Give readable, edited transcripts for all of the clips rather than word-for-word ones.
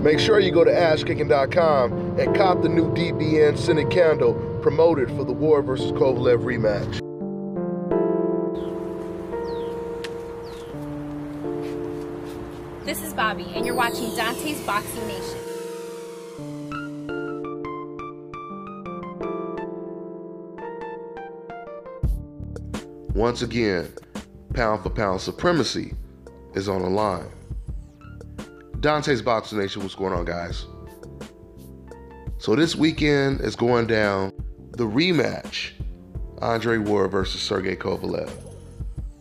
Make sure you go to ashkicking.com and cop the new DBN scented candle promoted for the Ward versus Kovalev rematch. This is Bobby, and you're watching Dante's Boxing Nation. Once again, pound for pound supremacy is on the line. Dante's Boxing Nation, what's going on, guys? So this weekend is going down the rematch, Andre Ward versus Sergey Kovalev.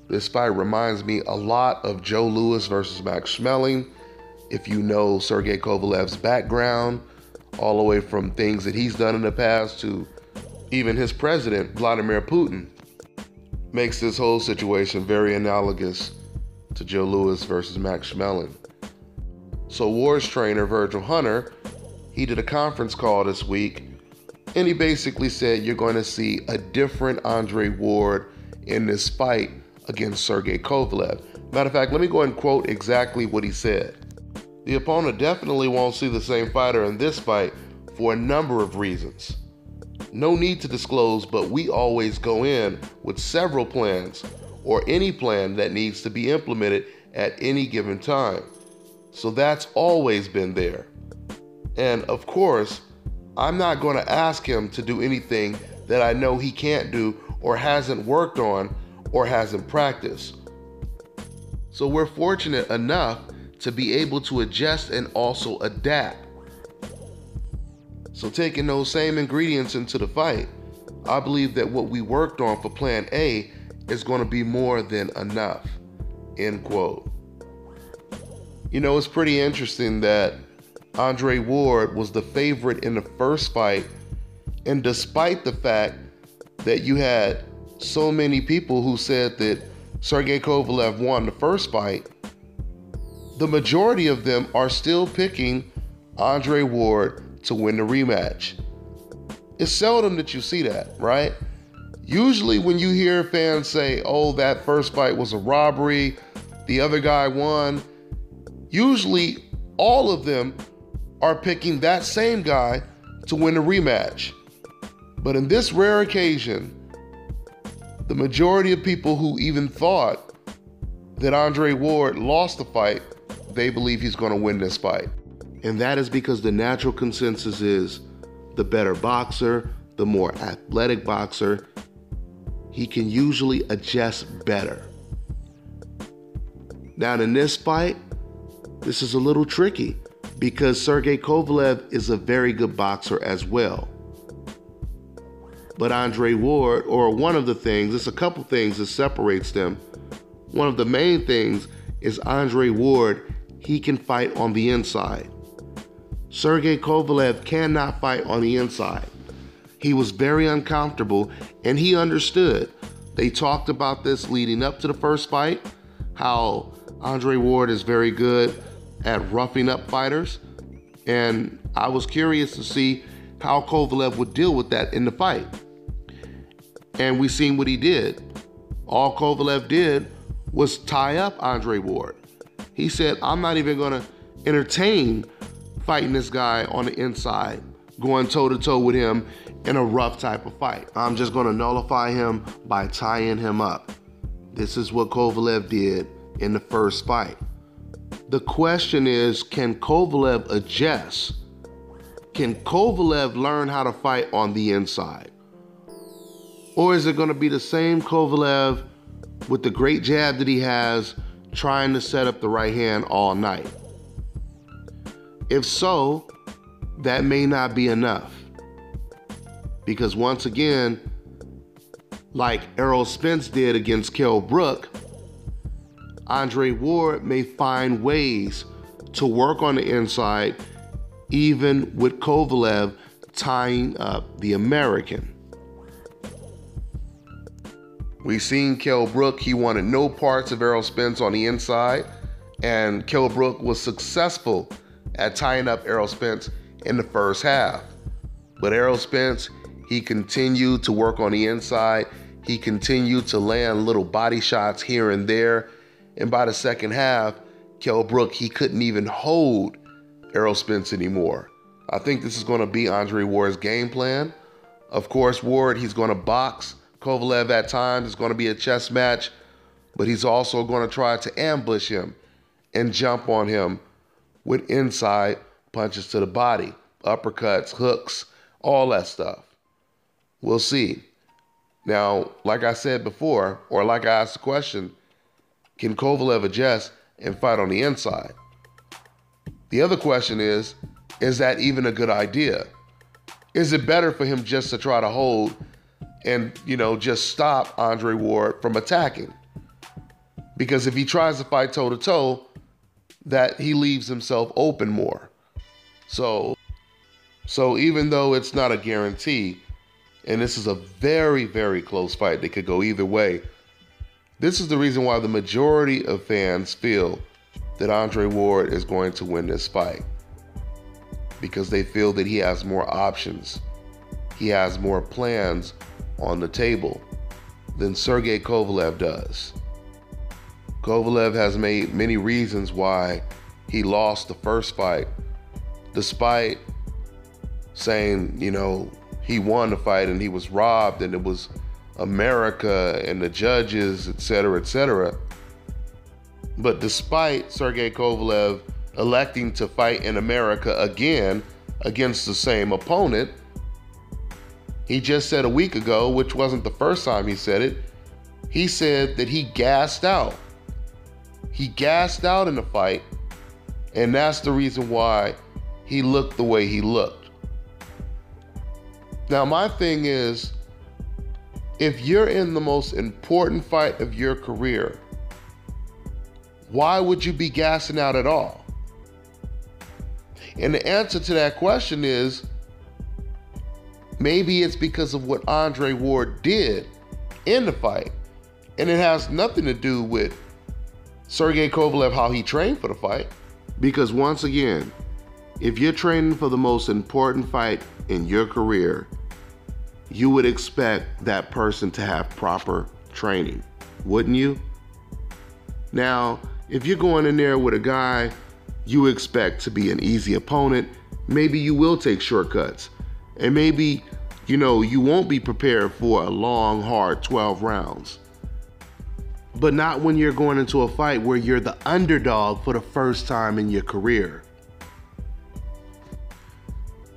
This fight reminds me a lot of Joe Louis versus Max Schmeling. If you know Sergey Kovalev's background, all the way from things that he's done in the past to even his president, Vladimir Putin, makes this whole situation very analogous to Joe Louis versus Max Schmeling. So Ward's trainer, Virgil Hunter, he did a conference call this week, and he basically said you're going to see a different Andre Ward in this fight against Sergey Kovalev. Matter of fact, let me go and quote exactly what he said. The opponent definitely won't see the same fighter in this fight for a number of reasons. No need to disclose, but we always go in with several plans or any plan that needs to be implemented at any given time. So that's always been there. And of course, I'm not going to ask him to do anything that I know he can't do or hasn't worked on or hasn't practiced. So we're fortunate enough to be able to adjust and also adapt. So taking those same ingredients into the fight, I believe that what we worked on for plan A is going to be more than enough, end quote. You know, it's pretty interesting that Andre Ward was the favorite in the first fight, and despite the fact that you had so many people who said that Sergey Kovalev won the first fight, the majority of them are still picking Andre Ward to win the rematch. It's seldom that you see that, right? Usually when you hear fans say, oh, that first fight was a robbery, the other guy won, usually all of them are picking that same guy to win the rematch. But in this rare occasion, the majority of people who even thought that Andre Ward lost the fight, they believe he's going to win this fight. And that is because the natural consensus is the better boxer, the more athletic boxer, he can usually adjust better. Now in this fight, this is a little tricky because Sergey Kovalev is a very good boxer as well. But Andre Ward, or one of the things, there's a couple things that separates them. One of the main things is Andre Ward, he can fight on the inside. Sergey Kovalev cannot fight on the inside. He was very uncomfortable and he understood. They talked about this leading up to the first fight, how Andre Ward is very good at roughing up fighters. And I was curious to see how Kovalev would deal with that in the fight. And we seen what he did. All Kovalev did was tie up Andre Ward. He said, I'm not even gonna entertain fighting this guy on the inside, going toe-to-toe with him in a rough type of fight. I'm just gonna nullify him by tying him up. This is what Kovalev did in the first fight. The question is, can Kovalev adjust? Can Kovalev learn how to fight on the inside? Or is it gonna be the same Kovalev with the great jab that he has, trying to set up the right hand all night? If so, that may not be enough. Because once again, like Errol Spence did against Kell Brook, Andre Ward may find ways to work on the inside, even with Kovalev tying up the American. We've seen Kell Brook, he wanted no parts of Errol Spence on the inside, and Kell Brook was successful at tying up Errol Spence in the first half. But Errol Spence, he continued to work on the inside. He continued to land little body shots here and there. And by the second half, Kell Brook, he couldn't even hold Errol Spence anymore. I think this is going to be Andre Ward's game plan. Of course, Ward, he's going to box Kovalev at times. It's going to be a chess match, but he's also going to try to ambush him and jump on him with inside punches to the body, uppercuts, hooks, all that stuff. We'll see. Now, like I said before, or like I asked the question, can Kovalev adjust and fight on the inside? The other question is that even a good idea? Is it better for him just to try to hold and, just stop Andre Ward from attacking? Because if he tries to fight toe-to-toe, that he leaves himself open more. So even though it's not a guarantee, and this is a very, very close fight, they could go either way, this is the reason why the majority of fans feel that Andre Ward is going to win this fight. Because they feel that he has more options. He has more plans on the table than Sergey Kovalev does. Kovalev has made many reasons why he lost the first fight, despite saying, he won the fight and he was robbed and it was America and the judges, etc., etc. But despite Sergey Kovalev electing to fight in America again against the same opponent, he just said a week ago, which wasn't the first time he said it, he said that he gassed out. He gassed out in the fight, and that's the reason why he looked the way he looked. Now, my thing is, if you're in the most important fight of your career, why would you be gassing out at all? And the answer to that question is, maybe it's because of what Andre Ward did in the fight. And it has nothing to do with Sergey Kovalev, how he trained for the fight. Because once again, if you're training for the most important fight in your career, you would expect that person to have proper training, wouldn't you? Now, if you're going in there with a guy you expect to be an easy opponent, maybe you will take shortcuts. And maybe, you won't be prepared for a long, hard 12 rounds. But not when you're going into a fight where you're the underdog for the first time in your career.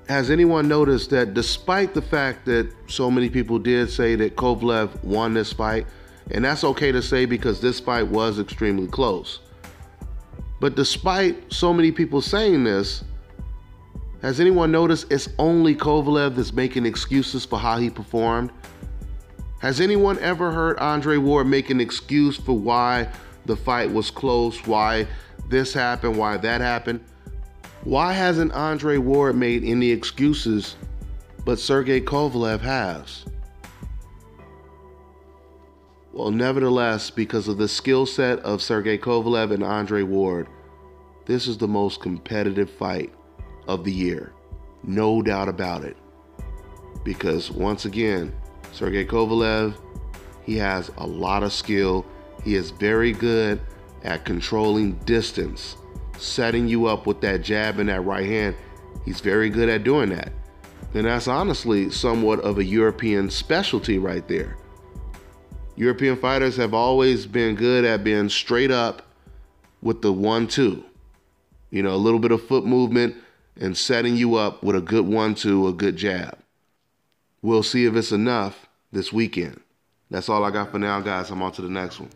Has anyone noticed that despite the fact that so many people did say that Kovalev won this fight, and that's okay to say because this fight was extremely close, but despite so many people saying this, has anyone noticed it's only Kovalev that's making excuses for how he performed? Has anyone ever heard Andre Ward make an excuse for why the fight was close, why this happened, why that happened? Why hasn't Andre Ward made any excuses, but Sergey Kovalev has? Well, nevertheless, because of the skill set of Sergey Kovalev and Andre Ward, this is the most competitive fight of the year. No doubt about it. Because once again, Sergey Kovalev, he has a lot of skill. He is very good at controlling distance, setting you up with that jab and that right hand. He's very good at doing that. And that's honestly somewhat of a European specialty right there. European fighters have always been good at being straight up with the 1-2. A little bit of foot movement and setting you up with a good 1-2, a good jab. We'll see if it's enough this weekend. That's all I got for now, guys. I'm on to the next one.